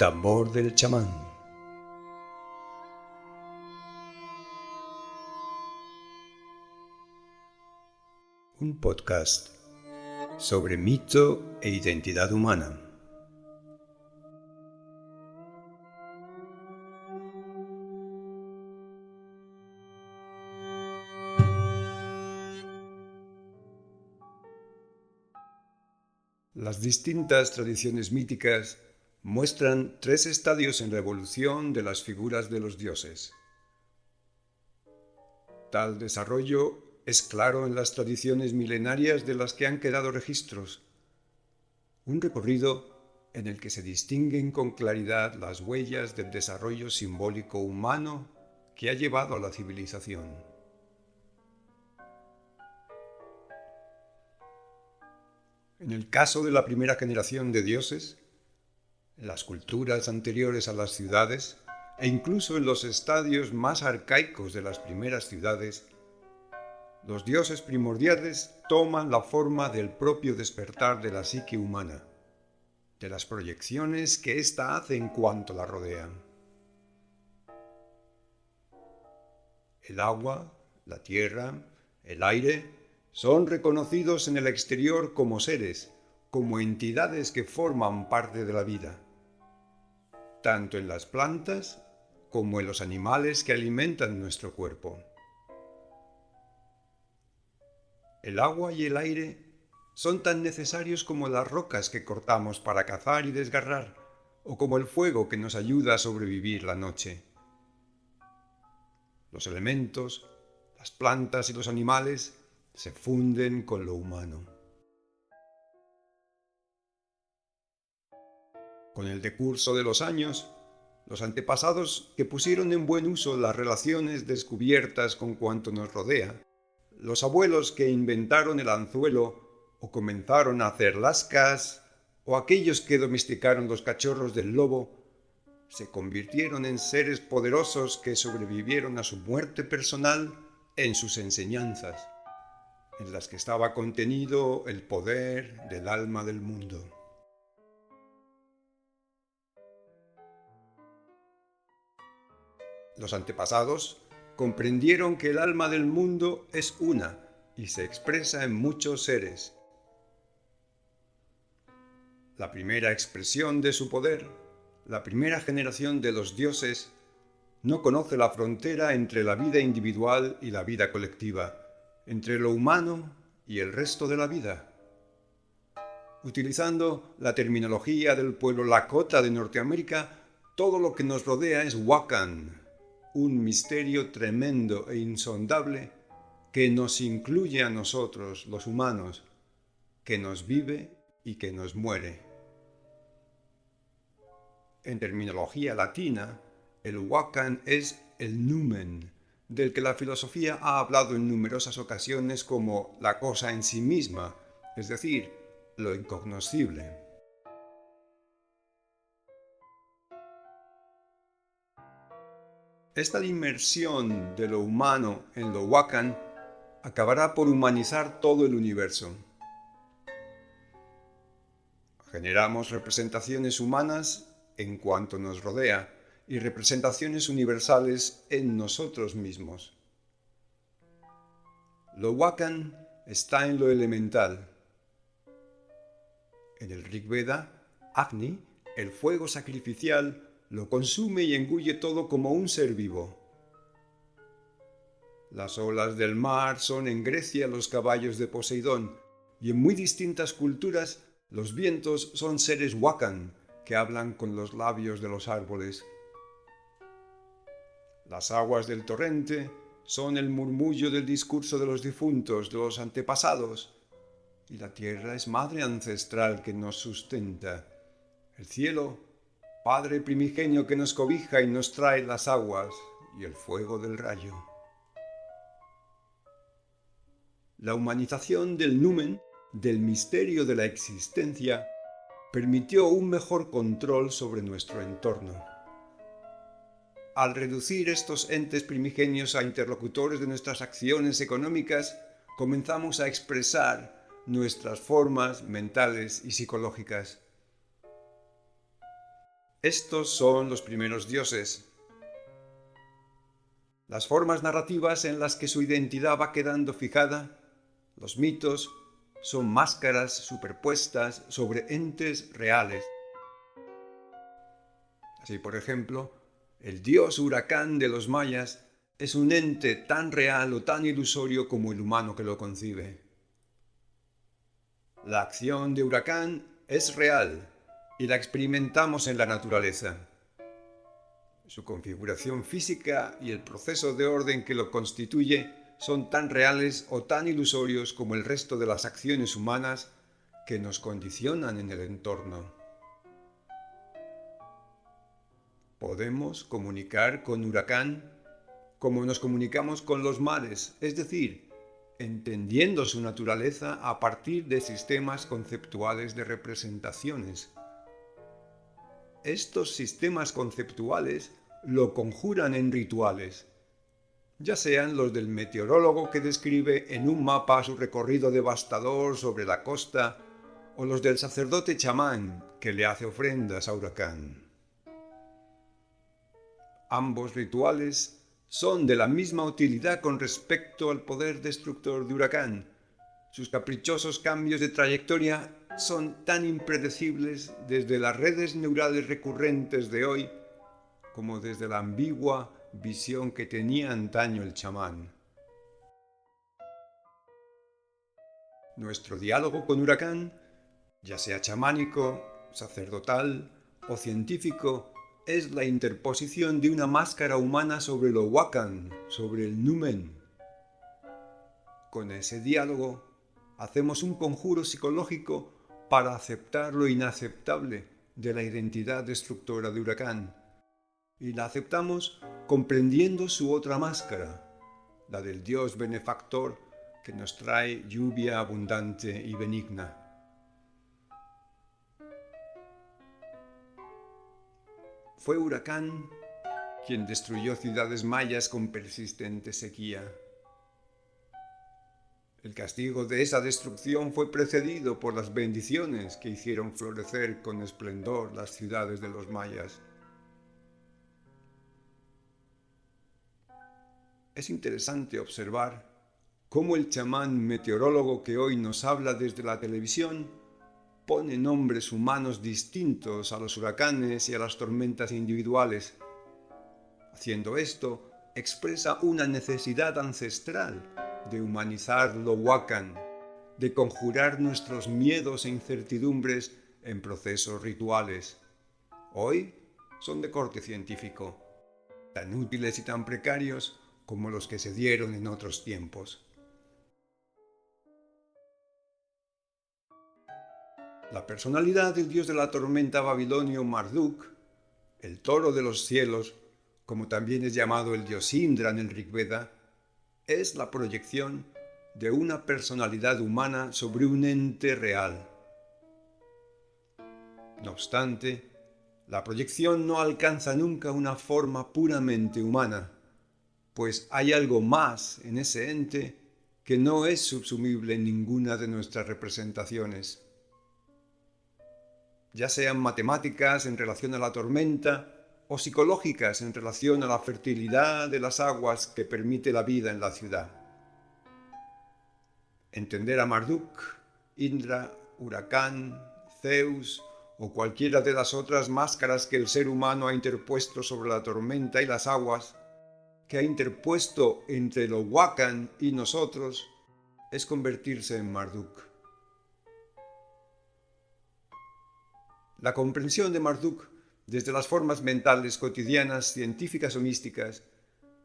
Tambor del chamán. Un podcast sobre mito e identidad humana. Las distintas tradiciones míticas muestran tres estadios en la evolución de las figuras de los dioses. Tal desarrollo es claro en las tradiciones milenarias de las que han quedado registros, un recorrido en el que se distinguen con claridad las huellas del desarrollo simbólico humano que ha llevado a la civilización. En el caso de la primera generación de dioses, en las culturas anteriores a las ciudades e incluso en los estadios más arcaicos de las primeras ciudades, los dioses primordiales toman la forma del propio despertar de la psique humana, de las proyecciones que ésta hace en cuanto la rodean. El agua, la tierra, el aire son reconocidos en el exterior como seres, como entidades que forman parte de la vida, tanto en las plantas como en los animales que alimentan nuestro cuerpo. El agua y el aire son tan necesarios como las rocas que cortamos para cazar y desgarrar, o como el fuego que nos ayuda a sobrevivir la noche. Los elementos, las plantas y los animales se funden con lo humano. Con el decurso de los años, los antepasados que pusieron en buen uso las relaciones descubiertas con cuanto nos rodea, los abuelos que inventaron el anzuelo o comenzaron a hacer lascas, o aquellos que domesticaron los cachorros del lobo, se convirtieron en seres poderosos que sobrevivieron a su muerte personal en sus enseñanzas, en las que estaba contenido el poder del alma del mundo. Los antepasados comprendieron que el alma del mundo es una y se expresa en muchos seres. La primera expresión de su poder, la primera generación de los dioses, no conoce la frontera entre la vida individual y la vida colectiva, entre lo humano y el resto de la vida. Utilizando la terminología del pueblo Lakota de Norteamérica, todo lo que nos rodea es Wakan, un misterio tremendo e insondable que nos incluye a nosotros, los humanos, que nos vive y que nos muere. En terminología latina, el Wakan es el numen, del que la filosofía ha hablado en numerosas ocasiones como la cosa en sí misma, es decir, lo incognoscible. Esta inmersión de lo humano en lo Wakan acabará por humanizar todo el universo. Generamos representaciones humanas en cuanto nos rodea y representaciones universales en nosotros mismos. Lo Wakan está en lo elemental. En el Rig Veda, Agni, el fuego sacrificial, lo consume y engulle todo como un ser vivo. Las olas del mar son en Grecia los caballos de Poseidón, y en muy distintas culturas los vientos son seres Wakan que hablan con los labios de los árboles. Las aguas del torrente son el murmullo del discurso de los difuntos, de los antepasados, y la tierra es madre ancestral que nos sustenta. El cielo, Padre primigenio que nos cobija y nos trae las aguas y el fuego del rayo. La humanización del numen, del misterio de la existencia, permitió un mejor control sobre nuestro entorno. Al reducir estos entes primigenios a interlocutores de nuestras acciones económicas, comenzamos a expresar nuestras formas mentales y psicológicas. Estos son los primeros dioses. Las formas narrativas en las que su identidad va quedando fijada, los mitos, son máscaras superpuestas sobre entes reales. Así, por ejemplo, el dios huracán de los mayas es un ente tan real o tan ilusorio como el humano que lo concibe. La acción de huracán es real y la experimentamos en la naturaleza. Su configuración física y el proceso de orden que lo constituye son tan reales o tan ilusorios como el resto de las acciones humanas que nos condicionan en el entorno. Podemos comunicar con huracán como nos comunicamos con los mares, es decir, entendiendo su naturaleza a partir de sistemas conceptuales de representaciones. Estos sistemas conceptuales lo conjuran en rituales, ya sean los del meteorólogo que describe en un mapa su recorrido devastador sobre la costa, o los del sacerdote chamán que le hace ofrendas a huracán. Ambos rituales son de la misma utilidad con respecto al poder destructor de huracán. Sus caprichosos cambios de trayectoria son tan impredecibles desde las redes neurales recurrentes de hoy como desde la ambigua visión que tenía antaño el chamán. Nuestro diálogo con huracán, ya sea chamánico, sacerdotal o científico, es la interposición de una máscara humana sobre lo Wakan, sobre el numen. Con ese diálogo hacemos un conjuro psicológico para aceptar lo inaceptable de la identidad destructora de huracán, y la aceptamos comprendiendo su otra máscara, la del dios benefactor que nos trae lluvia abundante y benigna. Fue huracán quien destruyó ciudades mayas con persistente sequía. El castigo de esa destrucción fue precedido por las bendiciones que hicieron florecer con esplendor las ciudades de los mayas. Es interesante observar cómo el chamán meteorólogo que hoy nos habla desde la televisión pone nombres humanos distintos a los huracanes y a las tormentas individuales. Haciendo esto, expresa una necesidad ancestral de humanizar lo Wakan, de conjurar nuestros miedos e incertidumbres en procesos rituales. Hoy son de corte científico, tan útiles y tan precarios como los que se dieron en otros tiempos. La personalidad del dios de la tormenta babilonio Marduk, el toro de los cielos, como también es llamado el dios Indra en el Rig Veda, es la proyección de una personalidad humana sobre un ente real. No obstante, la proyección no alcanza nunca una forma puramente humana, pues hay algo más en ese ente que no es subsumible en ninguna de nuestras representaciones. Ya sean matemáticas en relación a la tormenta o psicológicas en relación a la fertilidad de las aguas que permite la vida en la ciudad. Entender a Marduk, Indra, Huracán, Zeus o cualquiera de las otras máscaras que el ser humano ha interpuesto sobre la tormenta y las aguas, que ha interpuesto entre lo Wakan y nosotros, es convertirse en Marduk. La comprensión de Marduk desde las formas mentales cotidianas, científicas o místicas,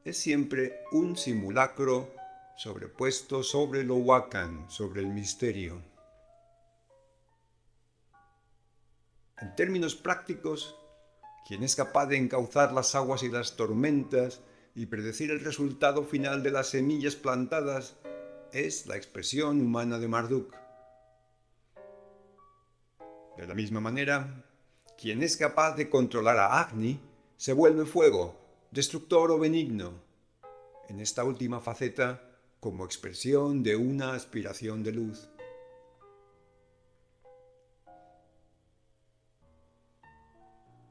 es siempre un simulacro sobrepuesto sobre lo Wakan, sobre el misterio. En términos prácticos, quien es capaz de encauzar las aguas y las tormentas y predecir el resultado final de las semillas plantadas es la expresión humana de Marduk. De la misma manera, quien es capaz de controlar a Agni se vuelve fuego, destructor o benigno, en esta última faceta como expresión de una aspiración de luz.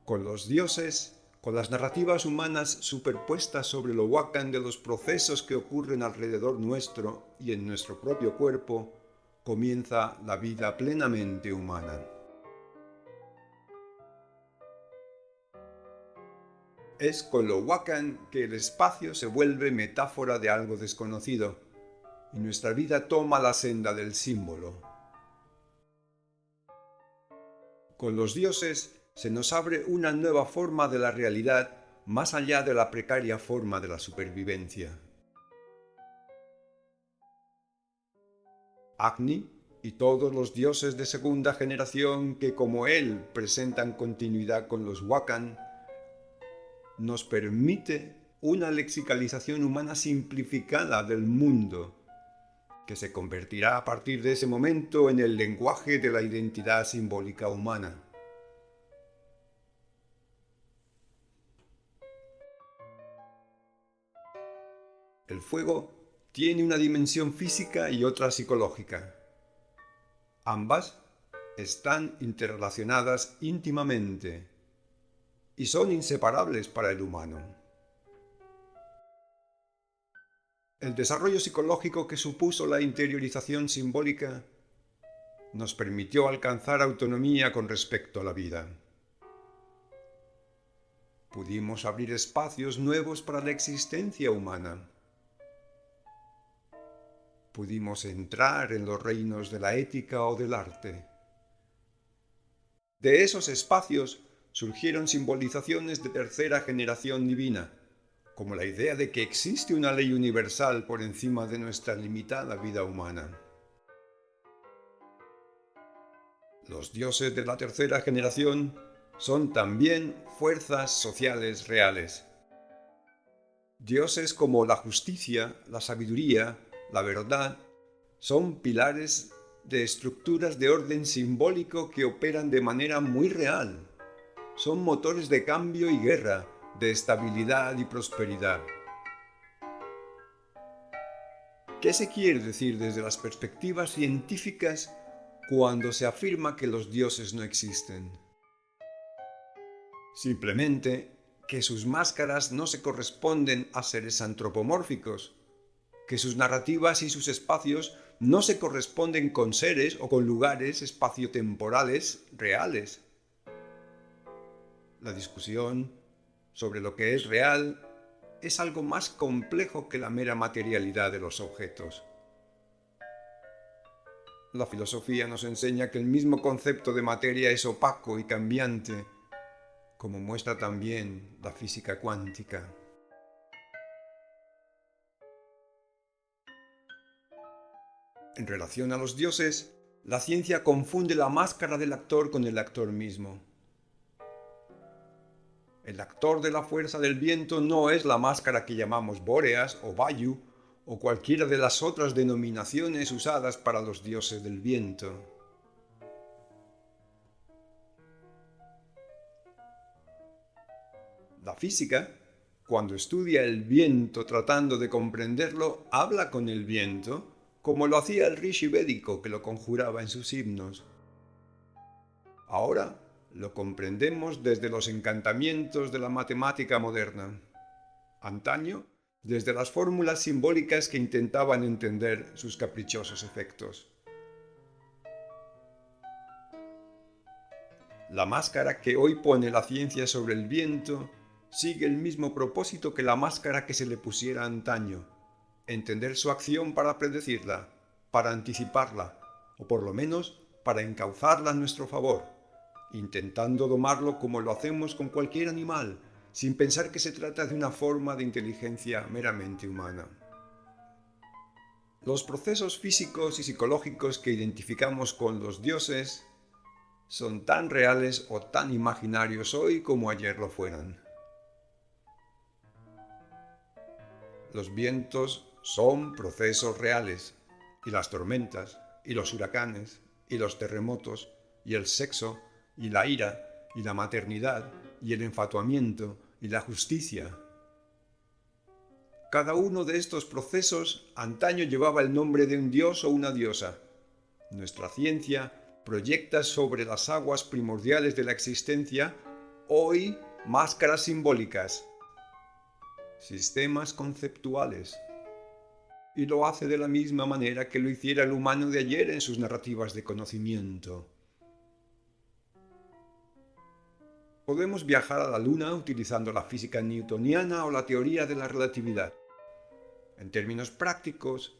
Con los dioses, con las narrativas humanas superpuestas sobre lo Wakan de los procesos que ocurren alrededor nuestro y en nuestro propio cuerpo, comienza la vida plenamente humana. Es con lo Wakan que el espacio se vuelve metáfora de algo desconocido, y nuestra vida toma la senda del símbolo. Con los dioses se nos abre una nueva forma de la realidad más allá de la precaria forma de la supervivencia. Agni y todos los dioses de segunda generación que como él presentan continuidad con los Wakan, nos permite una lexicalización humana simplificada del mundo, que se convertirá a partir de ese momento en el lenguaje de la identidad simbólica humana. El fuego tiene una dimensión física y otra psicológica. Ambas están interrelacionadas íntimamente y son inseparables para el humano. El desarrollo psicológico que supuso la interiorización simbólica nos permitió alcanzar autonomía con respecto a la vida. Pudimos abrir espacios nuevos para la existencia humana. Pudimos entrar en los reinos de la ética o del arte. De esos espacios surgieron simbolizaciones de tercera generación divina, como la idea de que existe una ley universal por encima de nuestra limitada vida humana. Los dioses de la tercera generación son también fuerzas sociales reales. Dioses como la justicia, la sabiduría, la verdad, son pilares de estructuras de orden simbólico que operan de manera muy real. Son motores de cambio y guerra, de estabilidad y prosperidad. ¿Qué se quiere decir desde las perspectivas científicas cuando se afirma que los dioses no existen? Simplemente que sus máscaras no se corresponden a seres antropomórficos, que sus narrativas y sus espacios no se corresponden con seres o con lugares espaciotemporales reales. La discusión sobre lo que es real es algo más complejo que la mera materialidad de los objetos. La filosofía nos enseña que el mismo concepto de materia es opaco y cambiante, como muestra también la física cuántica. En relación a los dioses, la ciencia confunde la máscara del actor con el actor mismo. El actor de la fuerza del viento no es la máscara que llamamos Bóreas o Vayu o cualquiera de las otras denominaciones usadas para los dioses del viento. La física, cuando estudia el viento tratando de comprenderlo, habla con el viento, como lo hacía el rishi védico que lo conjuraba en sus himnos. Ahora lo comprendemos desde los encantamientos de la matemática moderna. Antaño, desde las fórmulas simbólicas que intentaban entender sus caprichosos efectos. La máscara que hoy pone la ciencia sobre el viento sigue el mismo propósito que la máscara que se le pusiera antaño: entender su acción para predecirla, para anticiparla, o por lo menos para encauzarla a nuestro favor, intentando domarlo como lo hacemos con cualquier animal, sin pensar que se trata de una forma de inteligencia meramente humana. Los procesos físicos y psicológicos que identificamos con los dioses son tan reales o tan imaginarios hoy como ayer lo fueran. Los vientos son procesos reales, y las tormentas, y los huracanes, y los terremotos, y el sexo, y la ira, y la maternidad, y el enfatuamiento, y la justicia. Cada uno de estos procesos antaño llevaba el nombre de un dios o una diosa. Nuestra ciencia proyecta sobre las aguas primordiales de la existencia Hoy, máscaras simbólicas, sistemas conceptuales. Y lo hace de la misma manera que lo hiciera el humano de ayer en sus narrativas de conocimiento. Podemos viajar a la Luna utilizando la física newtoniana o la teoría de la relatividad. En términos prácticos,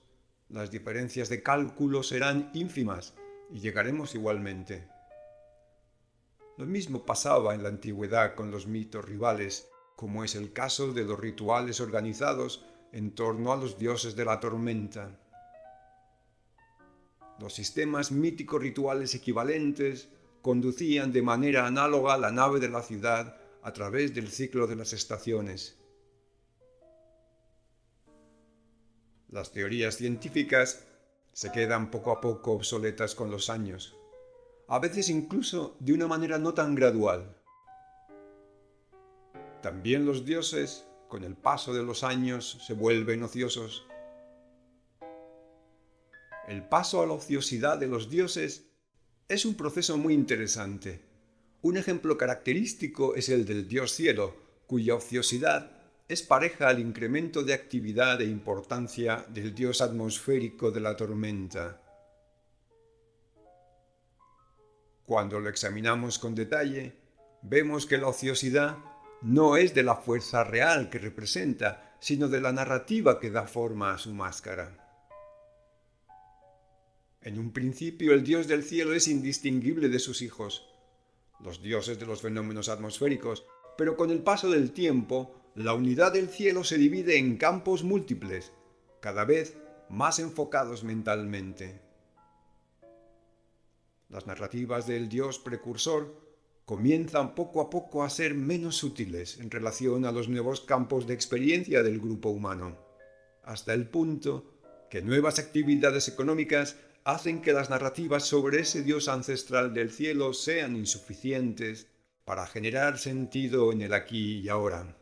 las diferencias de cálculo serán ínfimas y llegaremos igualmente. Lo mismo pasaba en la antigüedad con los mitos rivales, como es el caso de los rituales organizados en torno a los dioses de la tormenta. Los sistemas míticos rituales equivalentes conducían de manera análoga la nave de la ciudad a través del ciclo de las estaciones. Las teorías científicas se quedan poco a poco obsoletas con los años, a veces incluso de una manera no tan gradual. También los dioses, con el paso de los años, se vuelven ociosos. El paso a la ociosidad de los dioses es un proceso muy interesante. Un ejemplo característico es el del dios cielo, cuya ociosidad es pareja al incremento de actividad e importancia del dios atmosférico de la tormenta. Cuando lo examinamos con detalle, vemos que la ociosidad no es de la fuerza real que representa, sino de la narrativa que da forma a su máscara. En un principio el dios del cielo es indistinguible de sus hijos, los dioses de los fenómenos atmosféricos, pero con el paso del tiempo, la unidad del cielo se divide en campos múltiples, cada vez más enfocados mentalmente. Las narrativas del dios precursor comienzan poco a poco a ser menos sutiles en relación a los nuevos campos de experiencia del grupo humano, hasta el punto que nuevas actividades económicas hacen que las narrativas sobre ese dios ancestral del cielo sean insuficientes para generar sentido en el aquí y ahora.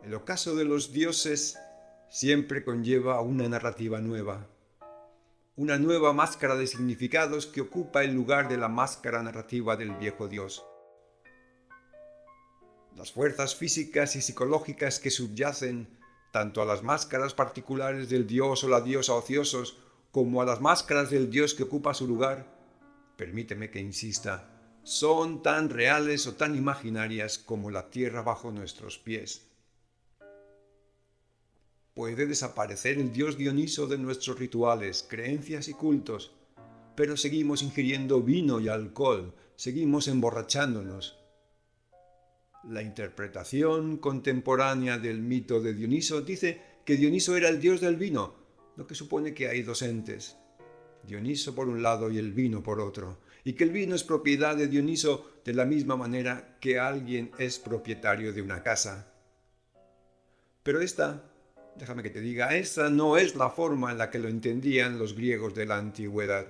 El ocaso de los dioses siempre conlleva una narrativa nueva, una nueva máscara de significados que ocupa el lugar de la máscara narrativa del viejo dios. Las fuerzas físicas y psicológicas que subyacen tanto a las máscaras particulares del dios o la diosa ociosos como a las máscaras del dios que ocupa su lugar, permíteme que insista, son tan reales o tan imaginarias como la tierra bajo nuestros pies. Puede desaparecer el dios Dioniso de nuestros rituales, creencias y cultos, pero seguimos ingiriendo vino y alcohol, seguimos emborrachándonos. La interpretación contemporánea del mito de Dioniso dice que Dioniso era el dios del vino, lo que supone que hay dos entes, Dioniso por un lado y el vino por otro, y que el vino es propiedad de Dioniso de la misma manera que alguien es propietario de una casa. Pero déjame que te diga, esa no es la forma en la que lo entendían los griegos de la antigüedad.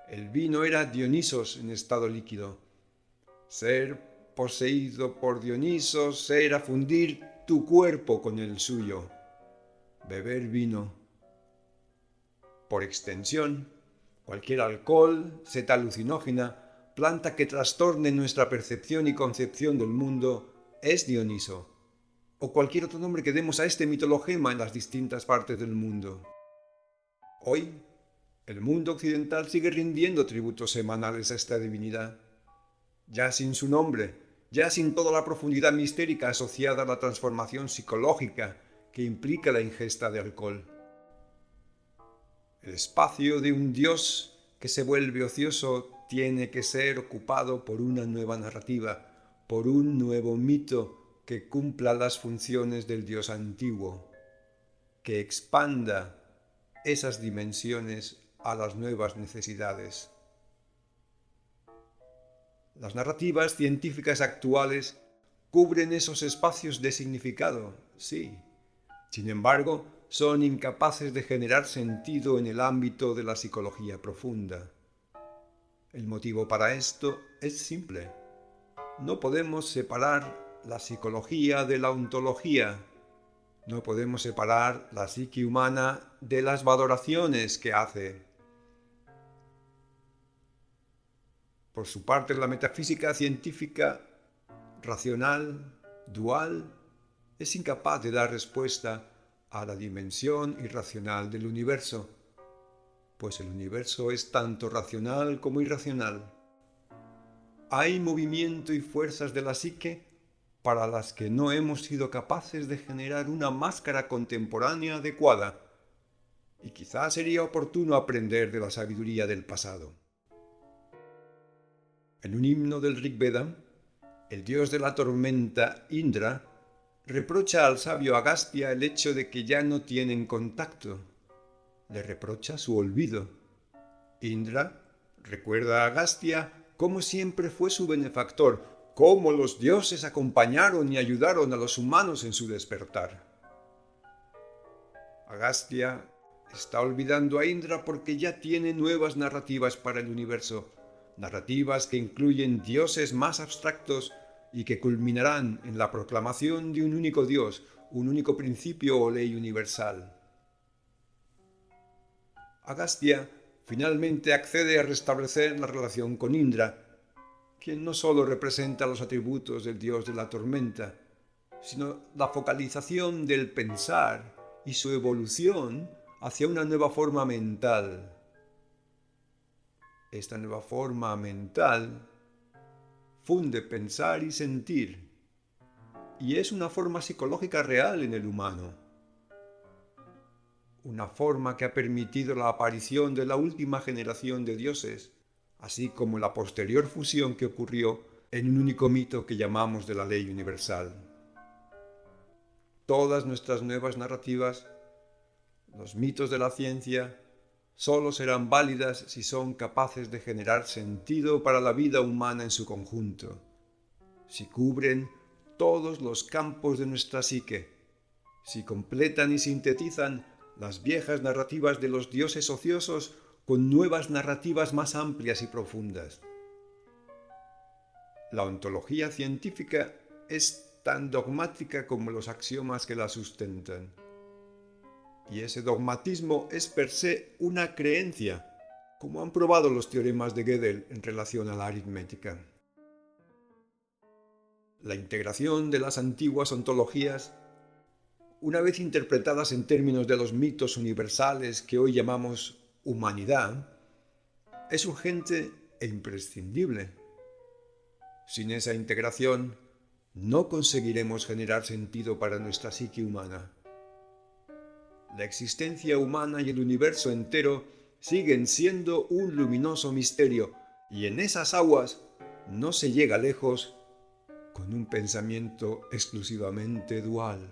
El vino era Dionisos en estado líquido. Ser poseído por Dioniso era fundir tu cuerpo con el suyo. Beber vino. Por extensión, cualquier alcohol, seta alucinógena, planta que trastorne nuestra percepción y concepción del mundo, es Dioniso, o cualquier otro nombre que demos a este mitologema en las distintas partes del mundo. Hoy, el mundo occidental sigue rindiendo tributos semanales a esta divinidad, ya sin su nombre, ya sin toda la profundidad mistérica asociada a la transformación psicológica que implica la ingesta de alcohol. El espacio de un dios que se vuelve ocioso tiene que ser ocupado por una nueva narrativa, por un nuevo mito que cumpla las funciones del dios antiguo, que expanda esas dimensiones a las nuevas necesidades. Las narrativas científicas actuales cubren esos espacios de significado, sí. Sin embargo, son incapaces de generar sentido en el ámbito de la psicología profunda. El motivo para esto es simple. No podemos separar la psicología de la ontología. No podemos separar la psique humana de las valoraciones que hace. Por su parte, la metafísica científica, racional, dual, es incapaz de dar respuesta a la dimensión irracional del universo, pues el universo es tanto racional como irracional. Hay movimiento y fuerzas de la psique para las que no hemos sido capaces de generar una máscara contemporánea adecuada, y quizás sería oportuno aprender de la sabiduría del pasado. En un himno del Rig Veda, el dios de la tormenta, Indra, reprocha al sabio Agastya el hecho de que ya no tienen contacto. Le reprocha su olvido. Indra recuerda a Agastya cómo siempre fue su benefactor, cómo los dioses acompañaron y ayudaron a los humanos en su despertar. Agastya está olvidando a Indra porque ya tiene nuevas narrativas para el universo, narrativas que incluyen dioses más abstractos y que culminarán en la proclamación de un único Dios, un único principio o ley universal. Agastya finalmente accede a restablecer la relación con Indra, quien no solo representa los atributos del dios de la tormenta, sino la focalización del pensar y su evolución hacia una nueva forma mental. Esta nueva forma mental funde pensar y sentir, y es una forma psicológica real en el humano. Una forma que ha permitido la aparición de la última generación de dioses, así como la posterior fusión que ocurrió en un único mito que llamamos de la ley universal. Todas nuestras nuevas narrativas, los mitos de la ciencia, solo serán válidas si son capaces de generar sentido para la vida humana en su conjunto, si cubren todos los campos de nuestra psique, si completan y sintetizan las viejas narrativas de los dioses ociosos con nuevas narrativas más amplias y profundas. La ontología científica es tan dogmática como los axiomas que la sustentan. Y ese dogmatismo es per se una creencia, como han probado los teoremas de Gödel en relación a la aritmética. La integración de las antiguas ontologías, una vez interpretadas en términos de los mitos universales que hoy llamamos humanidad, es urgente e imprescindible. Sin esa integración, no conseguiremos generar sentido para nuestra psique humana. La existencia humana y el universo entero siguen siendo un luminoso misterio, y en esas aguas no se llega lejos con un pensamiento exclusivamente dual.